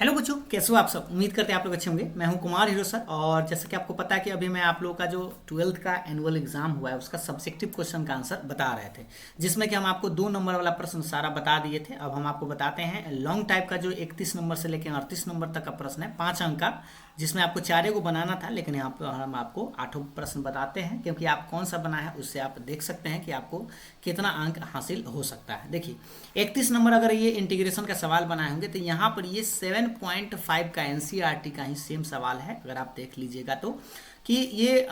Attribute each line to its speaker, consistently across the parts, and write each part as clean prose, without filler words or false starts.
Speaker 1: Hello बच्चों, कैसे हो आप सब। उम्मीद करते हैं आप लोग अच्छे होंगे। मैं हूं कुमार हीरो सर। और जैसे कि आपको पता है कि अभी मैं आप लोगों का जो 12th का एनुअल एग्जाम हुआ है उसका सब्जेक्टिव क्वेश्चन का आंसर बता रहे थे, जिसमें कि हम आपको 2 नंबर वाला प्रश्न सारा बता दिए थे। अब हम आपको बताते हैं लॉन्ग टाइप का जो 31 नंबर से लेकर 38 नंबर तक का प्रश्न है, 5 अंक का, जिसमें आपको 4 को बनाना था, लेकिन यहाँ पर हम आपको 8 प्रश्न बताते हैं, क्योंकि आप कौन सा बना है उससे आप देख सकते हैं कि आपको कितना अंक हासिल हो सकता है। देखिए 31 नंबर अगर ये इंटीग्रेशन का सवाल बनाए होंगे तो यहाँ पर ये 7.5 का एनसीईआरटी का ही सेम सवाल है। अगर आप देख लीजिएगा तो कि ये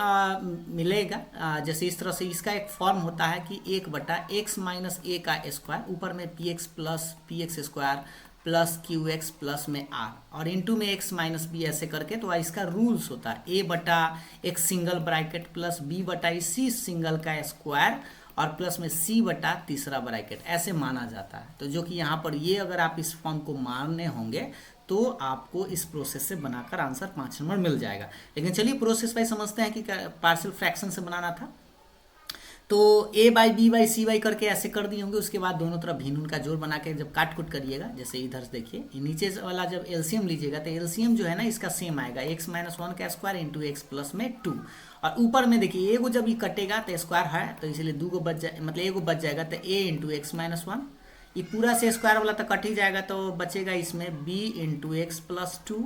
Speaker 1: मिलेगा जैसे इस तरह से। इसका एक फॉर्म होता है कि 1/x माइनस ए का स्क्वायर, ऊपर में P x plus P x square plus Q x plus में आर, और इंटू में एक्स माइनस बी, ऐसे करके। तो इसका रूल्स होता है a/x single bracket plus b/c single का स्क्वायर और प्लस में c बटा तीसरा ब्रैकेट, ऐसे माना जाता है। तो जो कि यहाँ पर ये अगर आप इस फॉर्म को मानने होंगे तो आपको इस प्रोसेस से बनाकर आंसर 5 नंबर मिल जाएगा। लेकिन चलिए प्रोसेस वाइज समझते हैं कि पार्शियल फ्रैक्शन से बनाना था। तो a/b/c करके ऐसे कर दिए होंगे। उसके बाद दोनों तरफ भिन्न का जोड़ बना के जब काट कुट करिएगा, जैसे इधर से देखिए नीचे वाला जब एलसीएम लीजिएगा तो एलसीएम जो है ना इसका सेम आएगा, x-1 का स्क्वायर इंटू एक्स प्लस में 2। और ऊपर में देखिए एगो जब ये कटेगा तो स्क्वायर है, तो इसलिए 2 बच जाए, मतलब एगो बच जाएगा, तो a इंटू x-1। ये पूरा से स्क्वायर वाला तो कट ही जाएगा, तो बचेगा इसमें b इंटू एक्स प्लस 2।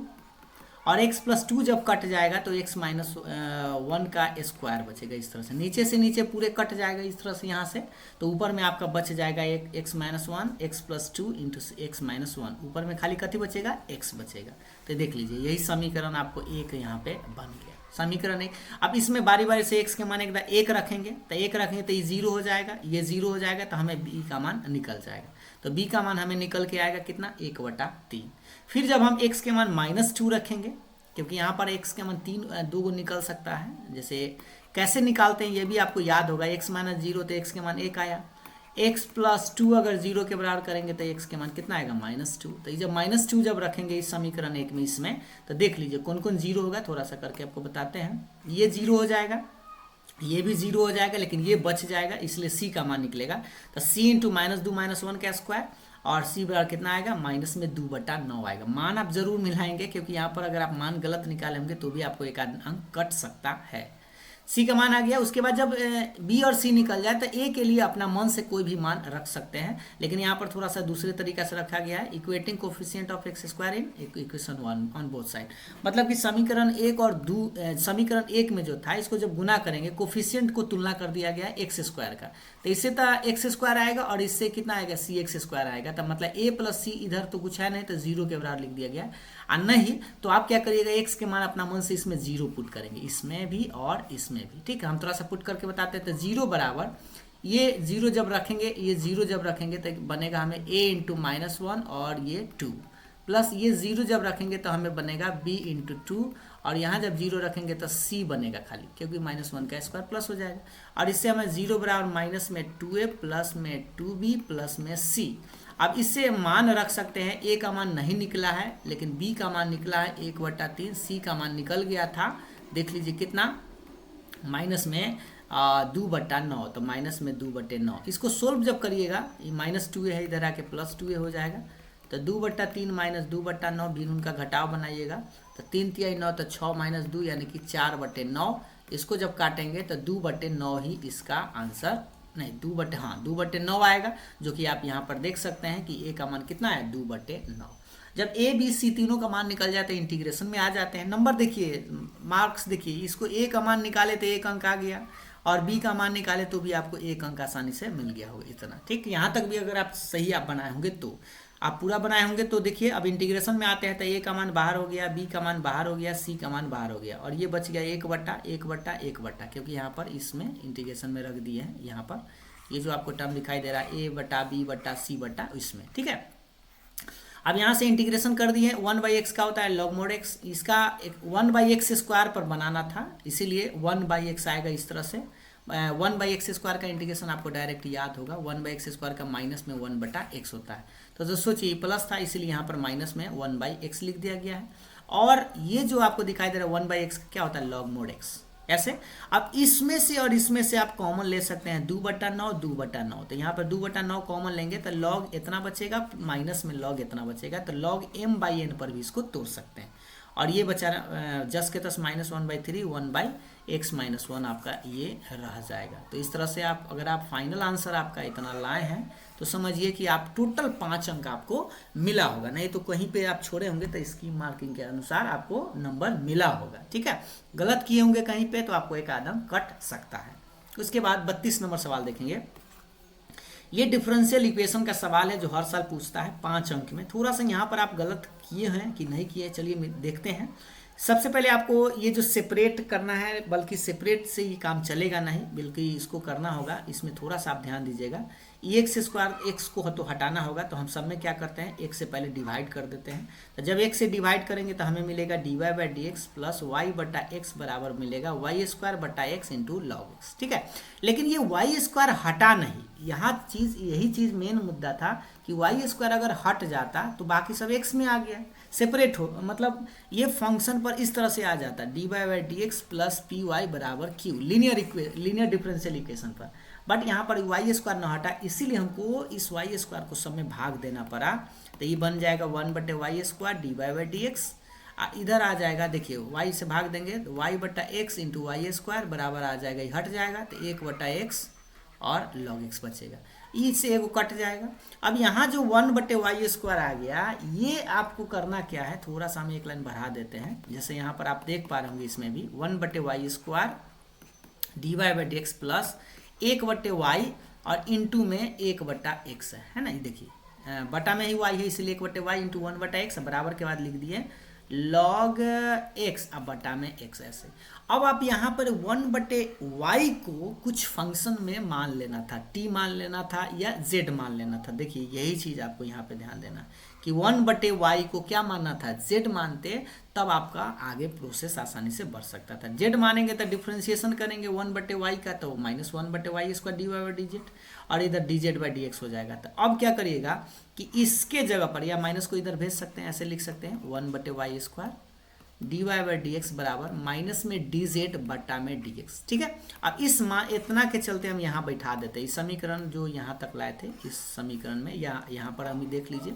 Speaker 1: और x प्लस 2 जब कट जाएगा तो x-1 का स्क्वायर बचेगा। इस तरह से नीचे पूरे कट जाएगा इस तरह से यहाँ से। तो ऊपर में आपका बच जाएगा एक x-1 x plus 2 into x-1, ऊपर में खाली कथी बचेगा, x बचेगा। तो देख लीजिए यही समीकरण आपको एक यहाँ पे बन गया, समीकरण 1। अब इसमें बारी बारी से x के मान एक रखेंगे, तो ये 0 हो जाएगा, ये 0 हो जाएगा, तो हमें b का मान निकल जाएगा। तो b का मान हमें निकल के आएगा कितना, 1/3। फिर जब हम x के मान -2 रखेंगे, क्योंकि यहाँ पर x के मान 2 को निकल सकता है, जैसे कैसे निकालते हैं ये भी आपको याद होगा। x - 0 तो x के मान 1 आया, x प्लस 2 अगर 0 के बराबर करेंगे तो x के मान कितना आएगा, -2। तो ये जब -2 जब रखेंगे इस समीकरण 1 में, इसमें तो देख लीजिए कौन कौन 0 होगा, थोड़ा सा करके आपको बताते हैं। ये 0 हो जाएगा, ये भी 0 हो जाएगा, लेकिन ये बच जाएगा, इसलिए c का मान निकलेगा। तो c इंटू -2 - 1 का स्क्वायर, और c बराबर कितना आएगा, -2/9 आएगा। मान आप जरूर मिलाएंगे, क्योंकि यहाँ पर अगर आप मान गलत निकाले होंगे तो भी आपको एक आध अंक कट सकता है। सी का मान आ गया। उसके बाद जब बी और सी निकल जाए तो ए के लिए अपना मन से कोई भी मान रख सकते हैं, लेकिन यहाँ पर थोड़ा सा दूसरे तरीका से रखा गया है, equating coefficient of x square in equation 1 on both side. मतलब कि समीकरण 1 और समीकरण 1 में जो था, इसको जब गुना करेंगे कोफिशिएंट को तुलना कर दिया गया एक्स स्क्वायर का, तो इससे तो एक्स स्क्वायर आएगा और इससे कितना आएगा, सी एक्स स्क्वायर आएगा। तो मतलब ए प्लस सी, इधर तो कुछ है नहीं, तो 0 के बराबर लिख दिया गया। और नहीं तो आप क्या करिएगा, एक्स के मान अपना मन से इसमें 0 पुट करेंगे, इसमें भी और इसमें भी। ठीक है, हम थोड़ा सा पुट करके बताते हैं। तो 0 बराबर ये 0 जब रखेंगे, ये 0 जब रखेंगे तो बनेगा हमें a इंटू -1 और ये 2, प्लस ये 0 जब रखेंगे तो हमें बनेगा b इंटू 2, और यहाँ जब 0 रखेंगे तो c बनेगा खाली, क्योंकि -1 का स्क्वायर प्लस हो जाएगा। और इससे हमें 0 बराबर माइनस में 2a प्लस में 2b प्लस में c। अब इससे मान रख सकते हैं, a का मान नहीं निकला है, लेकिन b का मान निकला है 1/3, c का मान निकल गया था, देख लीजिए कितना, माइनस में 2/9, तो माइनस में 2/9। इसको सोल्व जब करिएगा, ये -2a है, इधर आके +2a हो जाएगा। तो 2/3 माइनस 2/9, भी उनका घटाव बनाइएगा, तो 3 तिहाई 9, तो 6 - 2 यानी कि 4/9। इसको जब काटेंगे तो 2/9 ही इसका आंसर, नहीं 2/9 आएगा, जो कि आप यहाँ पर देख सकते हैं कि a का मान कितना है, 2/9। जब a b c तीनों का मान निकल जाते हैं, इंटीग्रेशन में आ जाते हैं। नंबर देखिए, मार्क्स देखिए, इसको a का मान निकाले तो 1 अंक आ गया, और b का मान निकाले तो भी आपको 1 अंक आसानी से मिल गया होगा, इतना। ठीक, यहाँ तक भी अगर आप सही आप बनाए होंगे, तो आप पूरा बनाए होंगे। तो देखिए अब इंटीग्रेशन में आते हैं, तो a का मान बाहर हो गया, b का मान बाहर हो गया, c का मान बाहर हो गया, और ये बच गया 1/1/1, क्योंकि यहाँ पर इसमें इंटीग्रेशन में रख दिए हैं। यहाँ पर ये जो आपको टर्म दिखाई दे रहा है, a/b/c/ इसमें, ठीक है। अब यहाँ से इंटीग्रेशन कर दिए। 1/x का होता है लॉग मोड x, इसका 1/x स्क्वायर पर बनाना था, इसीलिए 1/x आएगा इस तरह से। 1/x स्क्वायर का इंटीग्रेशन आपको डायरेक्ट याद होगा, 1/x स्क्वायर का माइनस में 1/x होता है। तो जो सोचिए प्लस था, इसीलिए यहाँ पर माइनस में 1/x लिख दिया गया है। और ये जो आपको दिखाई दे रहा है 1/x क्या होता है, लॉग मोड x। ऐसे। अब इसमें से और इसमें से आप कॉमन ले सकते हैं 2/9 2/9, तो यहाँ पर 2/9 कॉमन लेंगे तो लॉग इतना बचेगा, माइनस में लॉग इतना बचेगा, तो लॉग m/n पर भी इसको तोड़ सकते हैं। और ये बचा जस के तस -1/3 1/x-1 आपका ये रह जाएगा। तो इस तरह से आप अगर आप फाइनल आंसर आपका इतना लाए हैं तो समझिए कि आप टोटल 5 अंक आपको मिला होगा, नहीं तो कहीं पे आप छोड़े होंगे तो इसकी मार्किंग के अनुसार आपको नंबर मिला होगा। ठीक है, गलत किए होंगे कहीं पे तो आपको एक आदम कट सकता है। उसके बाद 32 नंबर सवाल देखेंगे। ये डिफरेंशियल इक्वेशन का सवाल है जो हर साल पूछता है 5 अंक में। थोड़ा सा यहाँ पर आप गलत किए हैं कि नहीं किए, चलिए देखते हैं। सबसे पहले आपको ये जो सेपरेट करना है, बल्कि सेपरेट से ये काम चलेगा नहीं, बल्कि इसको करना होगा। इसमें थोड़ा सा आप ध्यान दीजिएगा। x² x को तो हटाना होगा, तो हम सब में क्या करते हैं, x से पहले डिवाइड कर देते हैं। तो जब x से डिवाइड करेंगे तो हमें मिलेगा dy/dx प्लस y/x बराबर मिलेगा y² x into log x। ठीक है, लेकिन ये y² हटा नहीं, यहाँ यही चीज़ मेन मुद्दा था कि y² अगर हट जाता तो बाकी सब x में आ गया, सेपरेट हो, मतलब ये फंक्शन पर इस तरह से आ जाता dy/dx प्लस py बराबर q, लीनियर डिफरेंशियल इक्वेशन पर। बट यहाँ पर y² न हटा, इसीलिए हमको इस y² को सब में भाग देना पड़ा। तो ये बन जाएगा 1/y² dy/dx। इधर आ जाएगा, देखिए y से भाग देंगे तो y/x इंटू y² बराबर आ जाएगा, ये हट जाएगा तो 1/x और log x बचेगा, इससे एगो कट जाएगा। अब यहाँ जो 1/y² आ गया, ये आपको करना क्या है, थोड़ा सा हम एक लाइन बढ़ा देते हैं। जैसे यहाँ पर आप देख पा रहे होंगे, इसमें भी 1/y² dy/dx प्लस 1/y और इंटू में 1/x है ना। ये देखिए बटा में ही y है, इसलिए 1/y इंटू 1/x बराबर के बाद लिख दिए log x, अब बटा में x ऐसे। अब आप यहाँ पर 1/y को कुछ फंक्शन में मान लेना था, t मान लेना था या z मान लेना था। देखिए यही चीज़ आपको यहाँ पे ध्यान देना कि 1/y को क्या मानना था, z मानते, तब आपका आगे प्रोसेस आसानी से बढ़ सकता था। z मानेंगे तो डिफ्रेंशिएशन करेंगे 1/y का, तो -1/y² dy/dz और इधर dz/dx हो जाएगा। तो अब क्या करिएगा कि इसके जगह पर, या माइनस को इधर भेज सकते हैं, ऐसे लिख सकते हैं 1/y² dy/dx बराबर माइनस में dz बटा में dx। ठीक है, अब इस इतना के चलते हम यहाँ बैठा देते हैं। इस समीकरण जो यहाँ तक लाए थे, इस समीकरण में या यहाँ पर हम देख लीजिए,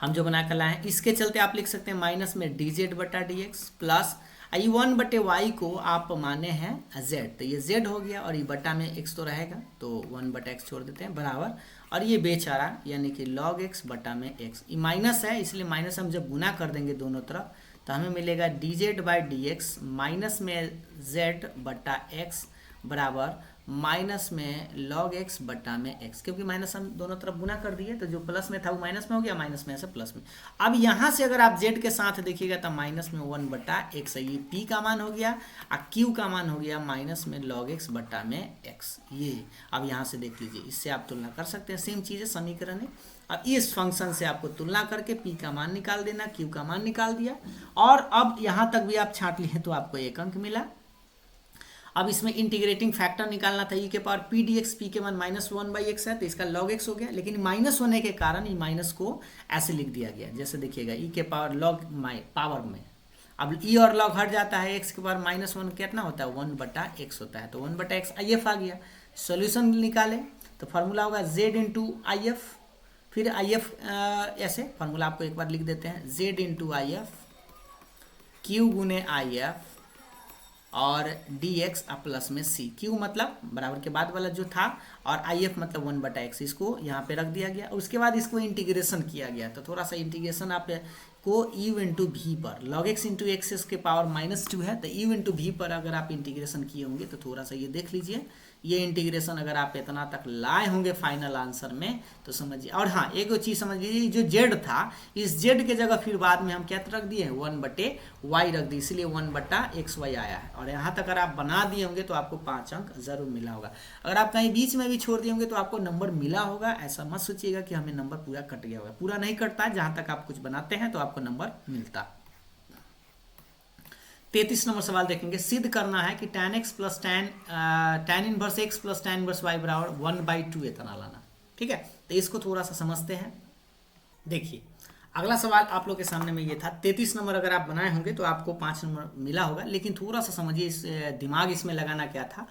Speaker 1: हम जो बना कर लाए हैं, इसके चलते आप लिख सकते हैं माइनस में dz बटा dx प्लस 1/y को आप माने हैं z, तो ये z हो गया और ये बटा में x तो रहेगा, तो 1/x छोड़ देते हैं बराबर, और ये बेचारा यानी कि log x बटा में x, ये माइनस है, इसलिए माइनस हम जब गुना कर देंगे दोनों तरफ तो हमें मिलेगा dz/dx माइनस में z बटा x बराबर माइनस में log x बटा में x, क्योंकि माइनस हम दोनों तरफ गुना कर दिए तो जो प्लस में था वो माइनस में हो गया, माइनस में ऐसे प्लस में। अब यहाँ से अगर आप z के साथ देखिएगा तो माइनस में 1/x है, ये p का मान हो गया और q का मान हो गया माइनस में log x बटा में x। ये अब यहाँ से देख लीजिए, इससे आप तुलना कर सकते हैं, सेम चीज़ है, समीकरण है। अब इस फंक्शन से आपको तुलना करके p का मान निकाल देना, q का मान निकाल दिया, और अब यहाँ तक भी आप छांट लिए तो आपको 1 अंक मिला। अब इसमें इंटीग्रेटिंग फैक्टर निकालना था, e के पावर p dx, p के मान -1/x है तो इसका log x हो गया, लेकिन माइनस होने के कारण ये माइनस को ऐसे लिख दिया गया, जैसे देखिएगा e के पावर log पावर में, अब e और log हट जाता है, x के पावर -1 कितना होता है 1/x होता है, तो 1/x if आ गया। सॉल्यूशन निकाले तो फार्मूला होगा z इंटू if, फिर if ऐसे फार्मूला आपको एक बार लिख देते हैं, z इंटू if q गुने if और dx प्लस में c, q मतलब बराबर के बाद वाला जो था और if मतलब 1/x, इसको यहाँ पे रख दिया गया। उसके बाद इसको इंटीग्रेशन किया गया, तो थोड़ा सा इंटीग्रेशन आप को u इंटू v पर, log x इंटू एक्स के पावर -2 है, तो u इंटू v पर अगर आप इंटीग्रेशन किए होंगे तो थोड़ा सा ये देख लीजिए, ये इंटीग्रेशन अगर आप इतना तक लाए होंगे फाइनल आंसर में तो समझिए। और हाँ, एक चीज़ समझ लीजिए, जो z था, इस z के जगह फिर बाद में हम क्या रख दिए 1/y रख दिए, इसलिए 1/xy आया है। और यहाँ तक अगर आप बना दिए होंगे तो आपको 5 अंक जरूर मिला होगा। अगर आप कहीं बीच में भी छोड़ दिए होंगे तो आपको नंबर मिला होगा, ऐसा मत सोचिएगा कि हमें नंबर पूरा कट गया होगा, पूरा नहीं कटता है, जहाँ तक आप कुछ बनाते हैं तो आपको नंबर मिलता। 33 नंबर सवाल देखेंगे। सिद्ध करना है कि tan x plus tan inverse x plus tan inverse y बराबर 1/2 इतना लाना। ठीक है, तो इसको थोड़ा सा समझते हैं। देखिए, अगला सवाल आप लोग के सामने में ये था 33 नंबर अगर आप बनाए होंगे तो आपको 5 नंबर मिला होगा, लेकिन थोड़ा सा समझिए इस दिमाग इसमें लगाना क्या था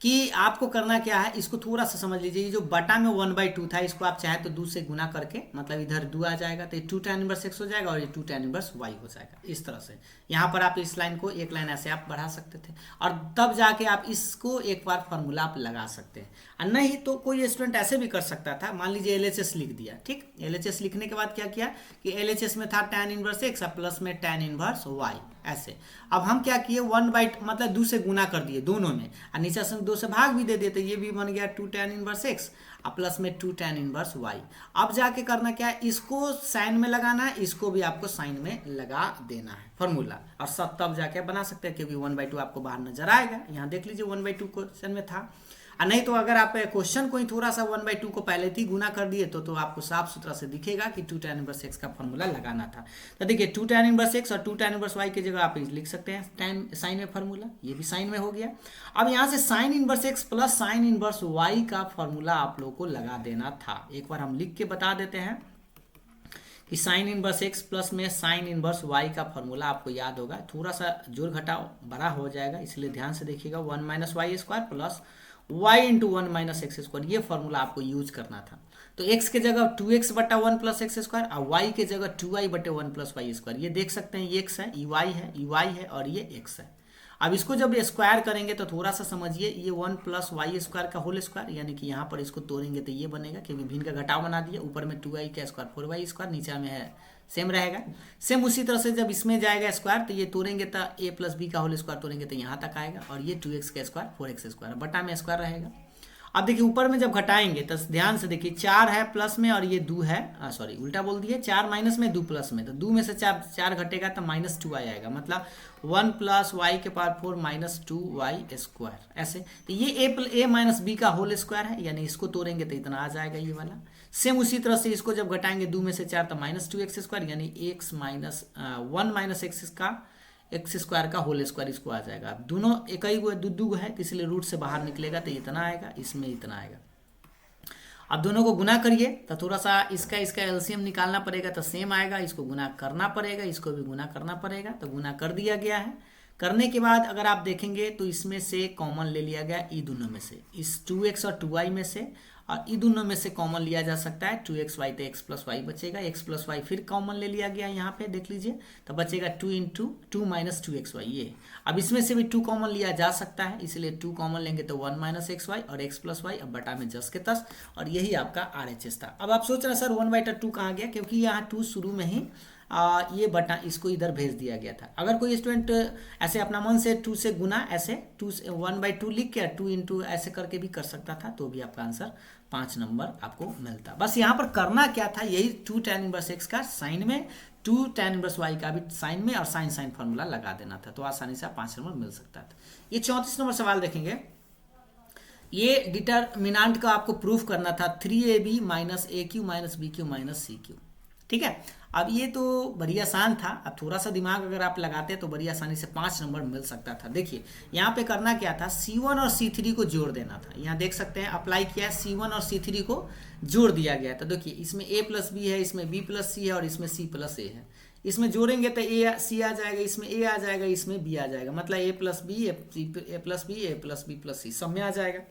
Speaker 1: कि आपको करना क्या है, इसको थोड़ा सा समझ लीजिए। ये जो बटा में 1/2 था, इसको आप चाहे तो 2 से गुना करके, मतलब इधर 2 आ जाएगा तो ये 2 tan इनवर्स x हो जाएगा और ये 2 tan इनवर्स y हो जाएगा। इस तरह से यहाँ पर आप इस लाइन को एक लाइन ऐसे आप बढ़ा सकते थे और तब जाके आप इसको एक बार फॉर्मूला आप लगा सकते हैं। और नहीं तो कोई स्टूडेंट ऐसे भी कर सकता था, मान लीजिए LHS लिख दिया, ठीक। LHS लिखने के बाद क्या किया कि LHS में था tan इनवर्स x प्लस में tan इनवर्स y ऐसे। अब हम क्या किए 1/, मतलब 2 से गुना कर दिए दोनों में और नीचे से 2 से भाग भी दे देते, ये भी बन गया 2 tan इनवर्स x प्लस में 2 tan इनवर्स y। अब जाके करना क्या है, इसको साइन में लगाना है, इसको भी आपको साइन में लगा देना है फॉर्मूला, और सब तब जाके बना सकते हैं क्योंकि 1/2 आपको बाहर नजर आएगा। यहाँ देख लीजिए 1/2 क्वेश्चन में था। और नहीं तो अगर आप क्वेश्चन को ही थोड़ा सा 1/2 को पहले ही गुना कर दिए तो आपको साफ सुथरा से दिखेगा कि 2 tan इनवर्स x का फॉर्मूला लगाना था। तो देखिए 2 tan इनवर्स x और 2 tan इनवर्स y की जगह आप लिख सकते हैं tan साइन में फॉर्मूला, ये भी साइन में हो गया। अब यहाँ से sine inverse x plus sine inverse y का फॉर्मूला आप लोगों को लगा देना था। एक बार हम लिख के बता देते हैं कि साइन इनवर्स x प्लस में साइन इनवर्स y का फॉर्मूला आपको याद होगा, थोड़ा सा जोड़ घटाव बड़ा हो जाएगा, इसलिए ध्यान से देखिएगा 1 - y² plus y into 1 - x², ये फॉर्मूला आपको यूज करना था। तो x के जगह 2x बटा 1 प्लस x² और y के जगह 2y बटे 1 प्लस y²। ये देख सकते हैं ये x है, ये y है और ये x है। अब इसको जब स्क्वायर करेंगे तो थोड़ा सा समझिए, ये 1 प्लस y² का होल स्क्वायर, यानी कि यहाँ पर इसको तोड़ेंगे तो ये बनेगा, क्योंकि भिन्न का घटाव बना दिया, ऊपर में 2y का स्क्वायर 4y², नीचे में है सेम रहेगा। सेम उसी तरह से जब इसमें जाएगा स्क्वायर तो ये तोड़ेंगे तो a प्लस b का होल स्क्वायर तोड़ेंगे तो यहाँ तक आएगा, और ये 2x का स्क्वायर 4x², बटा में स्क्वायर रहेगा। अब देखिए ऊपर में जब घटाएंगे तो ध्यान से देखिए 4 है प्लस में और ये 2 है, सॉरी उल्टा बोल दिए, 4 माइनस में 2 प्लस में, तो 2 में से 4 घटेगा तो -2y आएगा, मतलब 1 प्लस y के पावर 4 माइनस 2y², ऐसे। तो ये a माइनस b का होल स्क्वायर है, यानी इसको तोड़ेंगे तो इतना आ जाएगा ये वाला। सेम उसी तरह से इसको जब घटाएंगे 2 में से 4 तो -2x², यानी x माइनस 1 माइनस x² का होल स्क्वायर इसको आ जाएगा। अब दोनों एक ही दो है, इसलिए रूट से बाहर निकलेगा तो इतना आएगा, इसमें इतना आएगा। अब दोनों को गुना करिए तो थोड़ा सा इसका एलसीएम निकालना पड़ेगा, तो सेम आएगा, इसको गुना करना पड़ेगा, इसको भी गुना करना पड़ेगा, तो गुना कर दिया गया है। करने के बाद अगर आप देखेंगे तो इसमें से कॉमन ले लिया गया ई दोनों में से, इस 2x और 2y में से, और ई दोनों में से कॉमन लिया जा सकता है 2xy, तो x प्लस वाई बचेगा, x प्लस वाई फिर कॉमन ले लिया गया यहाँ पे देख लीजिए, तो बचेगा 2 × 2 माइनस 2xy ये। अब इसमें से भी 2 कॉमन लिया जा सकता है, इसलिए 2 कॉमन लेंगे तो 1 माइनस xy और x प्लस वाई, अब बटा में 10 के 10, और यही आपका RHS था। अब आप सोच रहे हैं सर 1/2 कहाँ गया, क्योंकि यहाँ 2 शुरू में ही ये बटा इसको इधर भेज दिया गया था। अगर कोई स्टूडेंट ऐसे अपना मन से 2 से गुना, ऐसे 1/2 लिख के 2 × ऐसे करके भी कर सकता था, तो भी आपका आंसर 5 नंबर आपको मिलता। बस यहाँ पर करना क्या था, यही 2 tan इनवर्स x का साइन में, 2 tan इनवर्स y का भी साइन में, और साइन फॉर्मूला लगा देना था, तो आसानी से 5 नंबर मिल सकता था। ये 34 नंबर सवाल देखेंगे। ये डिटरमिनेंट का आपको प्रूफ करना था 3ab minus AQ minus BQ minus CQ, ठीक है। अब ये तो बड़ी आसान था, अब थोड़ा सा दिमाग अगर आप लगाते तो बड़ी आसानी से 5 नंबर मिल सकता था। देखिए यहाँ पे करना क्या था, C1 और C3 को जोड़ देना था। यहाँ देख सकते हैं अप्लाई किया है, C1 और C3 को जोड़ दिया गया। तो देखिए इसमें A प्लस B है, इसमें B प्लस C है और इसमें C प्लस A है। इसमें जोड़ेंगे तो C आ जाएगा, इसमें A आ जाएगा, इसमें B आ जाएगा, मतलब A plus B, A plus B, A plus B plus C सब में आ जाएगा।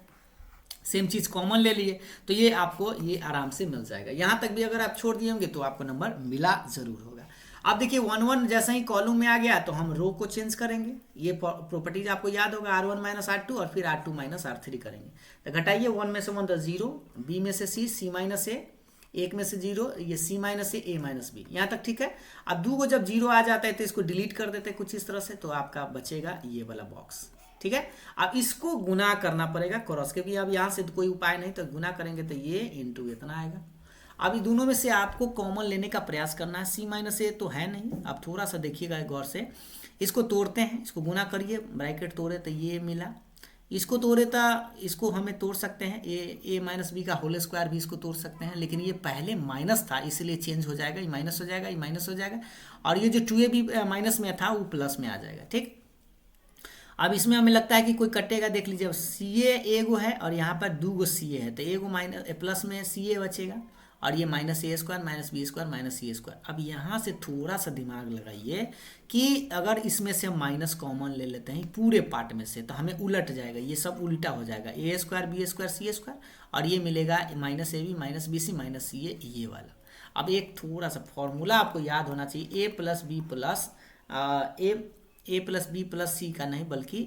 Speaker 1: सेम चीज कॉमन ले लिए तो ये आपको ये आराम से मिल जाएगा। यहाँ तक भी अगर आप छोड़ दिए होंगे तो आपको नंबर मिला जरूर होगा। अब देखिए 1 जैसा ही कॉलम में आ गया तो हम रो को चेंज करेंगे। ये प्रॉपर्टीज आपको याद होगा, R1 माइनस R2 और फिर R2 माइनस R3 करेंगे। तो घटाइए 1 में से 1 तो 0, B में से C माइनस A, 1 में से 0, ये C minus A minus B, यहाँ तक ठीक है। अब 2 को जब 0 आ जाता है तो इसको डिलीट कर देते हैं कुछ इस तरह से, तो आपका बचेगा ये वाला बॉक्स, ठीक है। अब इसको गुना करना पड़ेगा क्रॉस, क्योंकि अब यहाँ से कोई उपाय नहीं, तो गुना करेंगे तो ये इंटू इतना आएगा। अब ये दोनों में से आपको कॉमन लेने का प्रयास करना है। C माइनस A तो है नहीं, अब थोड़ा सा देखिएगा गौर से, इसको तोड़ते हैं, इसको गुना करिए, ब्रैकेट तोड़े तो ये मिला, इसको तोड़े तो इसको हमें तोड़ सकते हैं, A माइनस B का होल स्क्वायर भी इसको तोड़ सकते हैं, लेकिन ये पहले माइनस था इसलिए चेंज हो जाएगा, ये माइनस हो जाएगा, ये माइनस हो जाएगा, और ये जो 2AB माइनस में था वो प्लस में आ जाएगा, ठीक। अब इसमें हमें लगता है कि कोई कटेगा, देख लीजिए अब CA एगो है और यहाँ पर 2 गो CA है, तो एगो माइनस प्लस में CA बचेगा और ये minus A square minus B square minus C square. अब यहाँ से थोड़ा सा दिमाग लगाइए कि अगर इसमें से हम माइनस कॉमन ले लेते हैं पूरे पार्ट में से तो हमें उलट जाएगा, ये सब उल्टा हो जाएगा, A square B square C square और ये मिलेगा minus A B minus B C minus C A, ये वाला। अब एक थोड़ा सा फॉर्मूला आपको याद होना चाहिए, A plus B plus C का नहीं बल्कि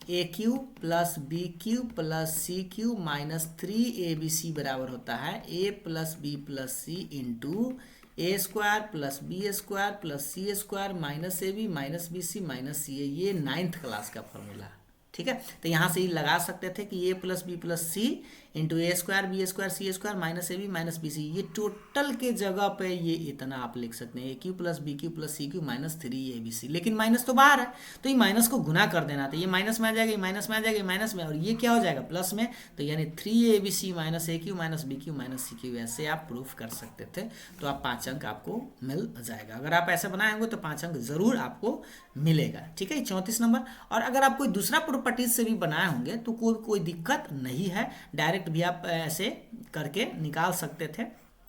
Speaker 1: A cube plus B cube plus C cube minus 3abc बराबर होता है A plus B plus C into A square plus B square plus C square minus A B minus B C minus C A. ये 9th class का formula है, ठीक है। तो यहाँ से ही लगा सकते थे कि A plus B plus C into A square B square C square minus A B minus B C, ये टोटल के जगह पे ये इतना आप लिख सकते हैं A cube plus B cube plus C cube minus 3abc। लेकिन माइनस तो बाहर है तो ये माइनस को गुना कर देना था, ये माइनस में आ जाएगा, ये माइनस में आ जाएगा, ये माइनस में, और ये क्या हो जाएगा प्लस में, तो यानी 3abc minus A cube minus B cube minus C cube, ऐसे आप प्रूफ कर सकते थे। तो आप 5 अंक आपको मिल जाएगा। अगर आप ऐसे बनाए होंगे तो 5 अंक जरूर आपको मिलेगा, ठीक है। 34 नंबर। और अगर आप कोई दूसरा प्रॉपर्टीज से भी बनाए होंगे तो कोई दिक्कत नहीं है, डायरेक्ट भी आप ऐसे करके निकाल सकते थे,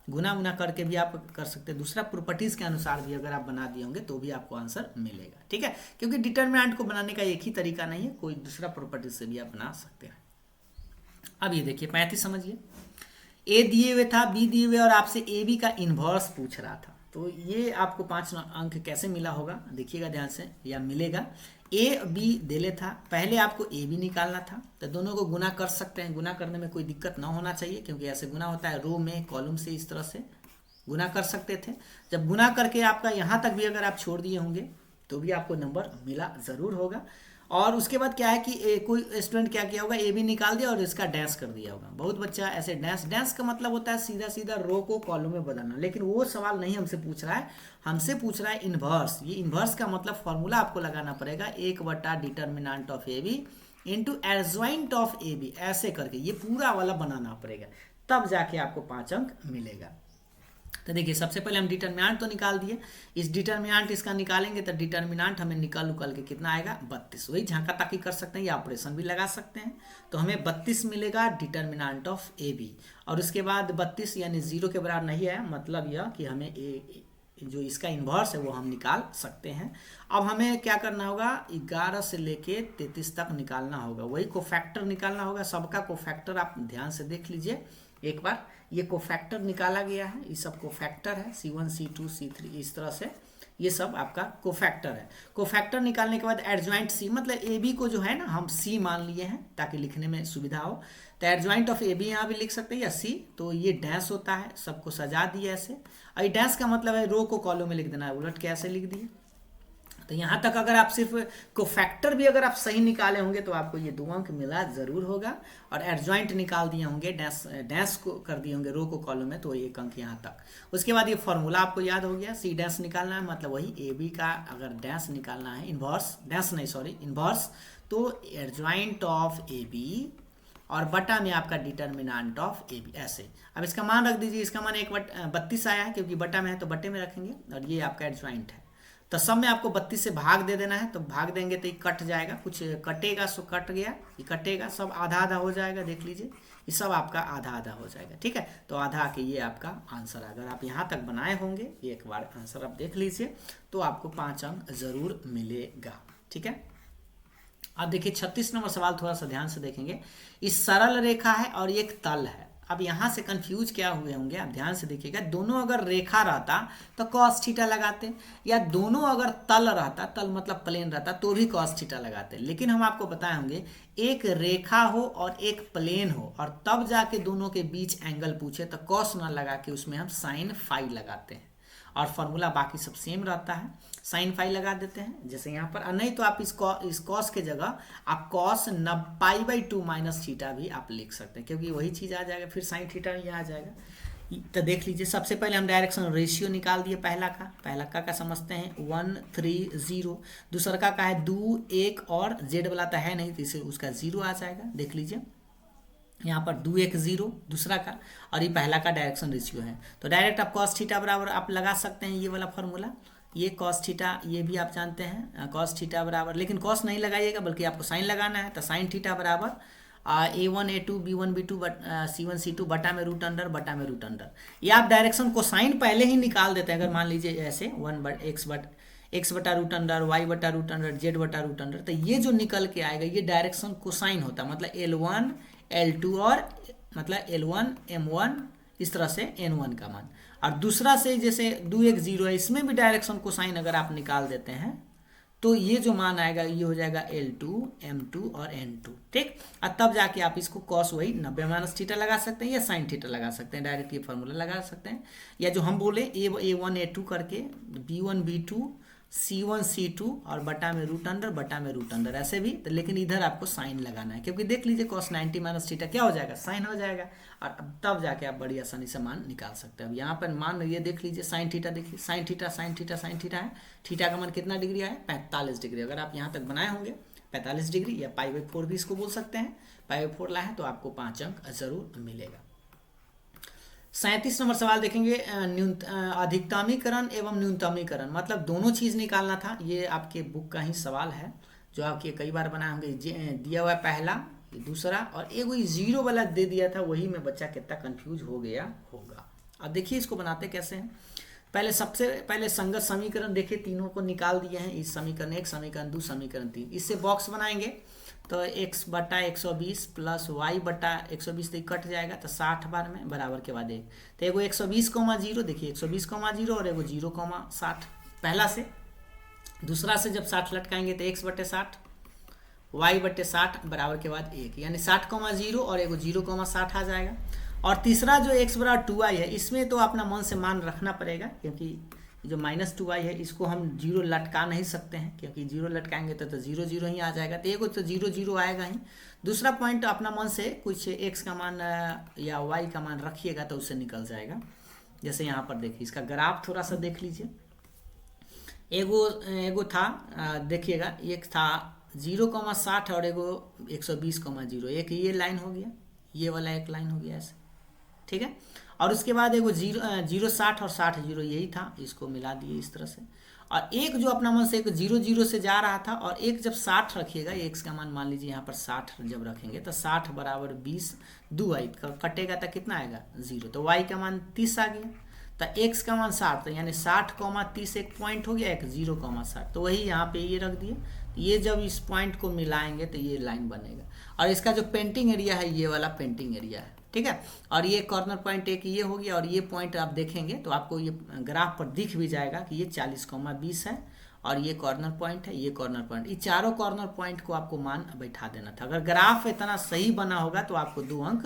Speaker 1: गुना उना करके भी आप कर सकते हैं। दूसरा प्रॉपर्टीज के अनुसार भी अगर आप बना दिए होंगे तो भी आपको आंसर मिलेगा, ठीक है। क्योंकि डिटरमिनेंट को बनाने का एक ही तरीका नहीं है, कोई दूसरा प्रॉपर्टीज से भी आप बना सकते हैं। अब ये देखिए 35 समझिए, ए दिए हुए था, बी दिए हुए और आपसे ए बी का इन्वर्स पूछ रहा था। तो ये आपको 5 अंक कैसे मिला होगा देखिएगा ध्यान से, या मिलेगा। ए बी देले था, पहले आपको ए बी निकालना था, तो दोनों को गुना कर सकते हैं, गुना करने में कोई दिक्कत ना होना चाहिए क्योंकि ऐसे गुना होता है रो में कॉलम से, इस तरह से गुना कर सकते थे। जब गुना करके आपका यहाँ तक भी अगर आप छोड़ दिए होंगे तो भी आपको नंबर मिला ज़रूर होगा। और उसके बाद क्या है कि कोई स्टूडेंट क्या किया होगा, ए बी निकाल दिया और इसका डैश कर दिया होगा। बहुत बच्चा ऐसे डैश का मतलब होता है सीधा सीधा रो को कॉलम में बदलना, लेकिन वो सवाल नहीं हमसे पूछ रहा है, हमसे पूछ रहा है इन्वर्स। ये इन्वर्स का मतलब फॉर्मूला आपको लगाना पड़ेगा 1/, determinant of A B into adjoint of A B, ऐसे करके ये पूरा वाला बनाना पड़ेगा, तब जाके आपको 5 अंक मिलेगा। तो देखिए सबसे पहले हम डिटर्मिनेंट तो निकाल दिए, इस डिटर्मिनेंट इसका निकालेंगे तो डिटर्मिनेंट हमें निकाल उकल के कितना आएगा 32। वही झांका ताकी कर सकते हैं या ऑपरेशन भी लगा सकते हैं। तो हमें 32 मिलेगा डिटर्मिनेंट ऑफ ए बी। और उसके बाद 32 यानी 0 के बराबर नहीं है, मतलब यह कि हमें जो इसका इन्वर्स है वो हम निकाल सकते हैं। अब हमें क्या करना होगा, 11 से लेके 33 तक निकालना होगा, वही कोफैक्टर निकालना होगा। सबका कोफैक्टर आप ध्यान से देख लीजिए एक बार, ये कोफैक्टर निकाला गया है, ये सब कोफैक्टर है, C1 C2 C3 इस तरह से ये सब आपका कोफैक्टर है। कोफैक्टर निकालने के बाद एडजॉइंट सी, मतलब ए बी को जो है ना हम सी मान लिए हैं ताकि लिखने में सुविधा हो। तो एडजॉइंट ऑफ ए बी यहाँ भी लिख सकते हैं या सी, तो ये डैश होता है, सबको सजा दिया ऐसे। और डैश का मतलब है रो को कॉलम में लिख देना है, उलट के ऐसे लिख दिए। तो यहाँ तक अगर आप सिर्फ कोफैक्टर भी अगर आप सही निकाले होंगे तो आपको ये 2 अंक मिला जरूर होगा। और एडजॉइंट निकाल दिए होंगे, डैश को कर दिए होंगे रो को कॉलम में, तो 1 अंक यहाँ तक। उसके बाद ये फॉर्मूला आपको याद हो गया, सी डैश निकालना है, मतलब वही ए बी का अगर डैश निकालना है, इन्वर्स, तो एडजॉइंट ऑफ ए बी और बटा में आपका डिटर्मिनेंट ऑफ ए बी, ऐसे। अब इसका मान रख दीजिए, इसका मान 1/32 आया है क्योंकि बटा में है तो बटे में रखेंगे, और ये आपका एडजॉइंट है। तो सब में आपको 32 से भाग दे देना है, तो भाग देंगे तो ये कट जाएगा, कुछ कटेगा सो कट गया, ये कटेगा, सब आधा आधा हो जाएगा, देख लीजिए ये सब आपका आधा आधा हो जाएगा, ठीक है। तो आधा के ये आपका आंसर है। अगर आप यहाँ तक बनाए होंगे, एक बार आंसर आप देख लीजिए, तो आपको 5 अंक जरूर मिलेगा, ठीक है। अब देखिए 36 नंबर सवाल थोड़ा सा ध्यान से देखेंगे। इस सरल रेखा है और एक तल है। अब यहाँ से कंफ्यूज क्या हुए होंगे, आप ध्यान से देखिएगा। दोनों अगर रेखा रहता तो कॉस थीटा लगाते, या दोनों अगर तल रहता, तल मतलब प्लेन रहता, तो भी कॉस थीटा लगाते। लेकिन हम आपको बताए होंगे एक रेखा हो और एक प्लेन हो और तब जाके दोनों के बीच एंगल पूछे तो कॉस ना लगा के उसमें हम साइन फाई लगाते हैं, और फॉर्मूला बाकी सब सेम रहता है, साइन फाई लगा देते हैं जैसे यहाँ पर। नहीं तो आप इस कॉस के जगह आप कॉस पाई/2 माइनस थीटा भी आप लिख सकते हैं, क्योंकि वही चीज़ आ जाएगा, फिर साइन थीटा यहाँ आ जाएगा। तो देख लीजिए, सबसे पहले हम डायरेक्शन रेशियो निकाल दिए। पहला का समझते हैं 1 3 0, दूसरा का है 2 1 और जेड वाला तो है नहीं, तो इसे उसका 0 आ जाएगा। देख लीजिए यहाँ पर 2 1 0 दूसरा का, और ये पहला का डायरेक्शन रेशियो है। तो डायरेक्ट आप कॉस थीटा बराबर आप लगा सकते हैं, ये वाला फॉर्मूला, ये कॉस थीटा, ये भी आप जानते हैं कॉस थीटा बराबर, लेकिन कॉस नहीं लगाइएगा बल्कि आपको साइन लगाना है। तो साइन थीटा बराबर A1 A2 B1 B2 C1 C2 बटा में रूट अंडर बटा में रूट अंडर। ये आप डायरेक्शन कोसाइन पहले ही निकाल देते हैं। अगर मान लीजिए ऐसे एक्स बटा रूट अंडर, वाई बटा रूट अंडर, जेड बटा रूट अंडर, तो ये जो निकल के आएगा ये डायरेक्शन कोसाइन होता है। मतलब L1 L2 और मतलब L1 M1 इस तरह से N1 का मान। और दूसरा से जैसे 2 1 0 है, इसमें भी डायरेक्शन कोसाइन अगर आप निकाल देते हैं तो ये जो मान आएगा ये हो जाएगा L2 M2 और N2, ठीक। और तब जाके आप इसको कॉस वही 90 माइनस थीटा लगा सकते हैं या साइन थीटा लगा सकते हैं, डायरेक्ट ये फॉर्मूला लगा सकते हैं। या जो हम बोले A1 A2 करके B1 B2 C1 C2 और बटा में रूट अंडर बटा में रूट अंडर, ऐसे भी तो, लेकिन इधर आपको साइन लगाना है क्योंकि देख लीजिए cos 90 माइनस थीटा क्या हो जाएगा, साइन हो जाएगा। और अब तब जाके आप बड़ी आसानी से मान निकाल सकते हैं। अब यहाँ पर मान ये देख लीजिए साइन थीटा, देखिए sine theta sine theta sine theta है, थीटा का मान कितना डिग्री है 45 डिग्री। अगर आप यहाँ तक बनाए होंगे 45 डिग्री या π/4 भी इसको बोल सकते हैं, π/4 लाए तो आपको 5 अंक जरूर मिलेगा। 37 नंबर सवाल देखेंगे, अधिकतमीकरण एवं न्यूनतमीकरण, मतलब दोनों चीज निकालना था। ये आपके बुक का ही सवाल है जो आपके कई बार बनाए होंगे। दिया हुआ है पहला, दूसरा और एक वही जीरो वाला दे दिया था, वही में बच्चा कितना कंफ्यूज हो गया होगा। अब देखिए इसको बनाते कैसे हैं। पहले सबसे पहले संगत समीकरण देखिए, तीनों को निकाल दिए हैं। इस समीकरण 1, समीकरण 2, समीकरण 3, इससे बॉक्स बनाएंगे तो x बटा 120 प्लस y बटा 120 तो कट जाएगा, तो 60 बार में बराबर के बाद एक, तो एगो 120,0 देखिए 120,0 और एगो 0,60 पहला से। दूसरा से जब 60 लटकाएंगे तो x बटे 60 y बटे 60 बराबर के बाद एक, यानी 60,0 और एगो 0,60 आ जाएगा। और तीसरा जो x बराबर 2y है, इसमें तो अपना मन से मान रखना पड़ेगा क्योंकि जो -2y है इसको हम 0 लटका नहीं सकते हैं, क्योंकि 0 लटकाएंगे तो 0 0 ही आ जाएगा, तो एगो तो 0 0 आएगा ही। दूसरा पॉइंट अपना मन से कुछ x का मान या y का मान रखिएगा तो उससे निकल जाएगा। जैसे यहाँ पर देखिए इसका ग्राफ थोड़ा सा देख लीजिए। एगो था देखिएगा, एक था 0,60 और एगो 120,0, एक ये लाइन हो गया, ये वाला एक लाइन हो गया ऐसे, ठीक है। और उसके बाद एगो 0,60 और 60,0 यही था, इसको मिला दिए इस तरह से। और एक जो अपना मन से एक 0 0 से जा रहा था, और एक जब 60 रखिएगा, x का मान मान लीजिए यहाँ पर 60 जब रखेंगे तो 60 बराबर 20 2y कटेगा तो कितना आएगा 0, तो y का मान 30 आ गया, तो x का मान 60, तो यानी 60,30 एक पॉइंट हो गया, एक 0,60, तो वही यहाँ पे ये रख दिए। ये जब इस पॉइंट को मिलाएंगे तो ये लाइन बनेगा, और इसका जो पेंटिंग एरिया है ये वाला पेंटिंग एरिया है, ठीक है। और ये कॉर्नर पॉइंट एक ये हो गया, और ये पॉइंट आप देखेंगे तो आपको ये ग्राफ पर दिख भी जाएगा कि ये 40,20 है, और ये कॉर्नर पॉइंट है, ये कॉर्नर पॉइंट, ये चारों कॉर्नर पॉइंट को आपको मान बैठा देना था। अगर ग्राफ इतना सही बना होगा तो आपको 2 अंक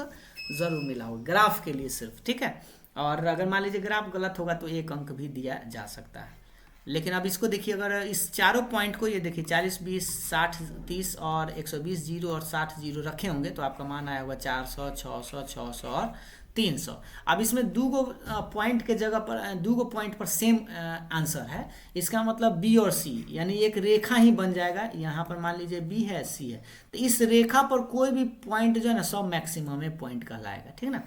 Speaker 1: जरूर मिला होगा ग्राफ के लिए सिर्फ, ठीक है। और अगर मान लीजिए ग्राफ गलत होगा तो 1 अंक भी दिया जा सकता है। लेकिन अब इसको देखिए, अगर इस चारों पॉइंट को ये देखिए 40 20 60 30 और 120 0 और 60 0 रखे होंगे तो आपका मान आया होगा 400 600 600 और 300। अब इसमें दो पॉइंट के जगह पर दो पॉइंट पर सेम आंसर है, इसका मतलब बी और सी, यानी एक रेखा ही बन जाएगा। यहाँ पर मान लीजिए बी है सी है, तो इस रेखा पर कोई भी पॉइंट जो है ना सब मैक्सिमम में पॉइंट कहलाएगा, ठीक है ना।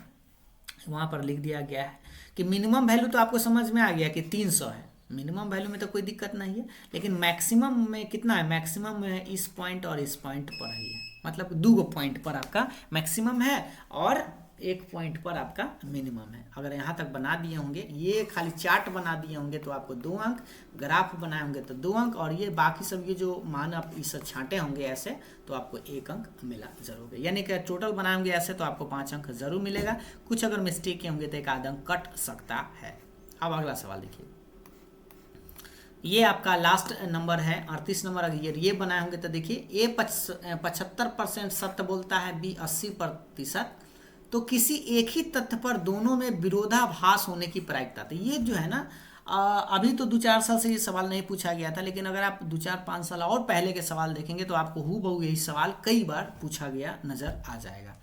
Speaker 1: वहाँ पर लिख दिया गया है कि मिनिमम वैल्यू तो आपको समझ में आ गया कि 300 है, मिनिमम वैल्यू में तो कोई दिक्कत नहीं है, लेकिन मैक्सिमम में कितना है, मैक्सिमम में इस पॉइंट और इस पॉइंट पर ही है, मतलब 2 पॉइंट पर आपका मैक्सिमम है और 1 पॉइंट पर आपका मिनिमम है। अगर यहाँ तक बना दिए होंगे, ये खाली चार्ट बना दिए होंगे तो आपको 2 अंक, ग्राफ बनाए होंगे तो 2 अंक, और ये बाकी सब ये जो मान आप इस छांटे होंगे ऐसे तो आपको 1 अंक मिला जरूर है। यानी कि टोटल बनाए होंगे ऐसे तो आपको 5 अंक जरूर मिलेगा। कुछ अगर मिस्टेक होंगे तो 1 आधा अंक कट सकता है। अब अगला सवाल देखिए, ये आपका लास्ट नंबर है 38 नंबर। अगर ये बनाए होंगे तो देखिए A 75% सत्य बोलता है, B 80%, तो किसी एक ही तथ्य पर दोनों में विरोधाभास होने की प्रायिकता। तो ये जो है ना अभी तो 2-4 साल से ये सवाल नहीं पूछा गया था, लेकिन अगर आप 2-4-5 साल और पहले के सवाल देखेंगे तो आपको हूबहू यही सवाल कई बार पूछा गया नजर आ जाएगा।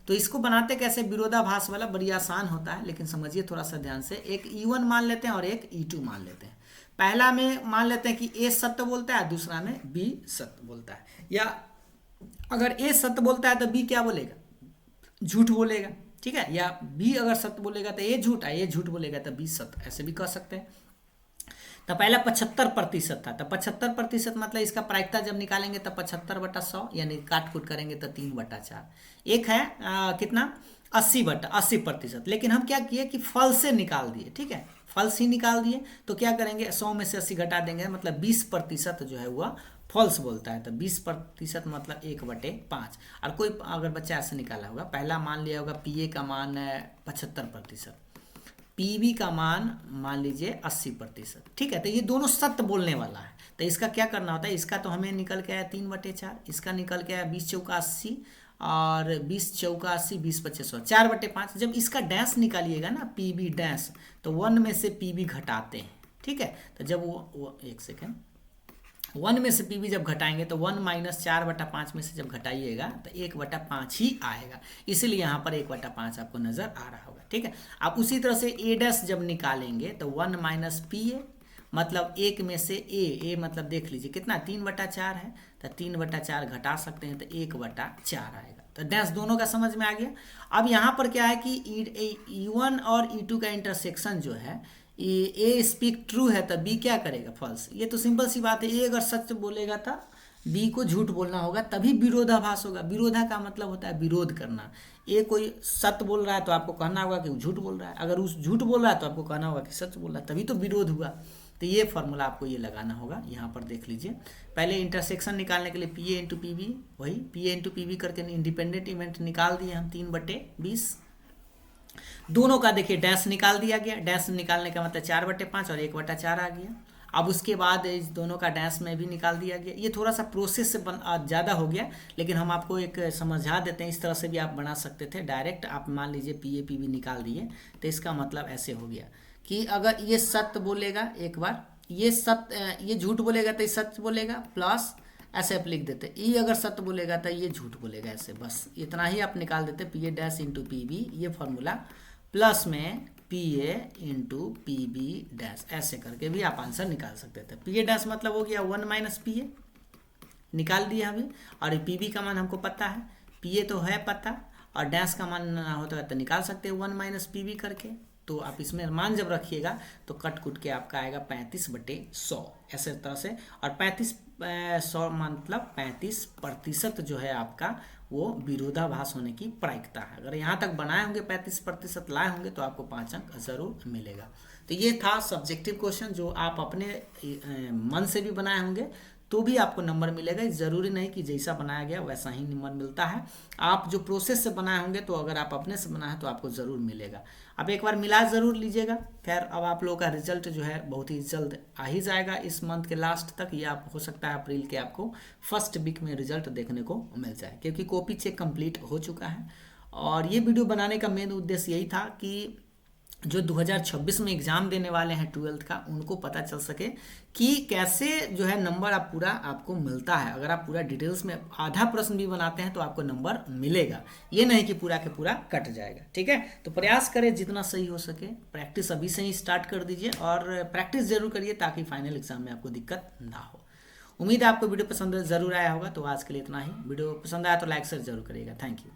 Speaker 1: तो इसको बनाते कैसे, विरोधाभास वाला बड़ी आसान होता है, लेकिन समझिए थोड़ा सा ध्यान से। एक E1 मान लेते हैं और एक E2 मान लेते हैं। पहला में मान लेते हैं कि A सत्य बोलता है, दूसरा में B सत्य बोलता है। या अगर A सत्य बोलता है तो B क्या बोलेगा, झूठ बोलेगा, ठीक है। या B अगर सत्य बोलेगा तो A झूठ, A झूठ बोलेगा तो B सत्य, ऐसे भी कह सकते हैं। तो पहला 75% था, तो 75% मतलब इसका प्रायिकता जब निकालेंगे तो 75/100, यानी काट कूट करेंगे तो 3/4। एक है कितना 80/80%, लेकिन हम क्या किए कि फल से निकाल दिए, ठीक है, फल्स ही निकाल दिए। तो क्या करेंगे 100 में से 80 घटा देंगे, मतलब 20% जो है वह फॉल्स बोलता है। तो 20% मतलब 1/5। और कोई अगर बच्चा ऐसे निकाला होगा, पहला मान लिया होगा पीए का मान 75%, पीबी का मान मान लीजिए 80%, ठीक है। तो ये दोनों सत्य बोलने वाला है। तो इसका क्या करना होता है, इसका तो हमें निकल के आया 3/4, इसका निकल के आया 20 चौका 80, और 20 चौका 80, 20/5 4/5। जब इसका डैश निकालिएगा ना, पीबी डैश, तो 1 में से पीबी घटाते हैं, ठीक है। तो जब वो एक सेकेंड, 1 में से पीबी जब घटाएंगे तो 1 - 4/5 में से जब घटाइएगा तो 1/5 ही आएगा, इसीलिए यहाँ पर 1/5 आपको नजर आ रहा होगा, ठीक है। आप उसी तरह से ए डैश जब निकालेंगे तो 1 - पी ए, मतलब 1 में से ए मतलब देख लीजिए कितना 3/4 है, तो 3/4 घटा सकते हैं तो 1/4 आएगा। तो डैश दोनों का समझ में आ गया। अब यहाँ पर क्या है कि E1 और E2 का इंटरसेक्शन जो है, ए स्पीक ट्रू है तो बी क्या करेगा, फॉल्स। ये तो सिंपल सी बात है, ए अगर सच बोलेगा तो बी को झूठ बोलना होगा, तभी विरोधाभास होगा। विरोधा का मतलब होता है विरोध करना। ए कोई सत्य बोल रहा है तो आपको कहना होगा कि वो झूठ बोल रहा है, अगर उस झूठ बोल रहा है तो आपको कहना होगा कि सच बोल रहा है, तभी तो विरोध हुआ। तो ये फॉर्मूला आपको ये लगाना होगा। यहाँ पर देख लीजिए, पहले इंटरसेक्शन निकालने के लिए P A into P B, वही P A into P B करके इंडिपेंडेंट इवेंट निकाल दिए हम 3/20। दोनों का देखिए डैश निकाल दिया गया, डैश निकालने का मतलब 4/5 और 1/4 आ गया। अब उसके बाद इस दोनों का डैश में भी निकाल दिया गया। ये थोड़ा सा प्रोसेस से ज़्यादा हो गया, लेकिन हम आपको एक समझा देते हैं। इस तरह से भी आप बना सकते थे डायरेक्ट। आप मान लीजिए पी ए पी बी निकाल दिए, तो इसका मतलब ऐसे हो गया कि अगर ये सत्य बोलेगा, एक बार ये सत्य, ये झूठ बोलेगा तो ये सत्य बोलेगा, प्लस ऐसे आप लिख देते, ये अगर सत्य बोलेगा तो ये झूठ बोलेगा, ऐसे बस इतना ही आप निकाल देते। P A dash into P B ये फॉर्मूला, प्लस में P A into P B dash, ऐसे करके भी आप आंसर निकाल सकते थे। पी ए डैश मतलब हो गया 1 - पी ए, निकाल दिया अभी। और पी बी का मान हमको पता है, पी ए तो है पता, और डैश का मान होता है तो निकाल सकते हैं 1 - पी बी करके। तो आप इसमें मान जब रखिएगा तो कट कुट के आपका आएगा 35/100, ऐसे तरह से। और 35/100 मतलब 35% जो है आपका वो विरोधाभास होने की प्रायिकता है। अगर यहाँ तक बनाए होंगे 35% लाए होंगे तो आपको 5 अंक जरूर मिलेगा। तो ये था सब्जेक्टिव क्वेश्चन, जो आप अपने मन से भी बनाए होंगे तो भी आपको नंबर मिलेगा। ज़रूरी नहीं कि जैसा बनाया गया वैसा ही नंबर मिलता है। आप जो प्रोसेस से बनाए होंगे, तो अगर आप अपने से बनाए तो आपको ज़रूर मिलेगा। अब एक बार मिला ज़रूर लीजिएगा। खैर, अब आप लोगों का रिजल्ट जो है बहुत ही जल्द आ ही जाएगा इस मंथ के लास्ट तक, या हो सकता है अप्रैल के आपको फर्स्ट वीक में रिजल्ट देखने को मिल जाए, क्योंकि कॉपी चेक कंप्लीट हो चुका है। और ये वीडियो बनाने का मेन उद्देश्य यही था कि जो 2026 में एग्ज़ाम देने वाले हैं 12th का, उनको पता चल सके कि कैसे जो है नंबर आप पूरा आपको मिलता है। अगर आप पूरा डिटेल्स में आधा प्रश्न भी बनाते हैं तो आपको नंबर मिलेगा, ये नहीं कि पूरा के पूरा कट जाएगा, ठीक है। तो प्रयास करें जितना सही हो सके, प्रैक्टिस अभी से ही स्टार्ट कर दीजिए, और प्रैक्टिस जरूर करिए ताकि फाइनल एग्जाम में आपको दिक्कत ना हो। उम्मीद है आपको वीडियो पसंद जरूर आया होगा। तो आज के लिए इतना ही। वीडियो पसंद आया तो लाइक शेयर जरूर करिएगा। Thank you.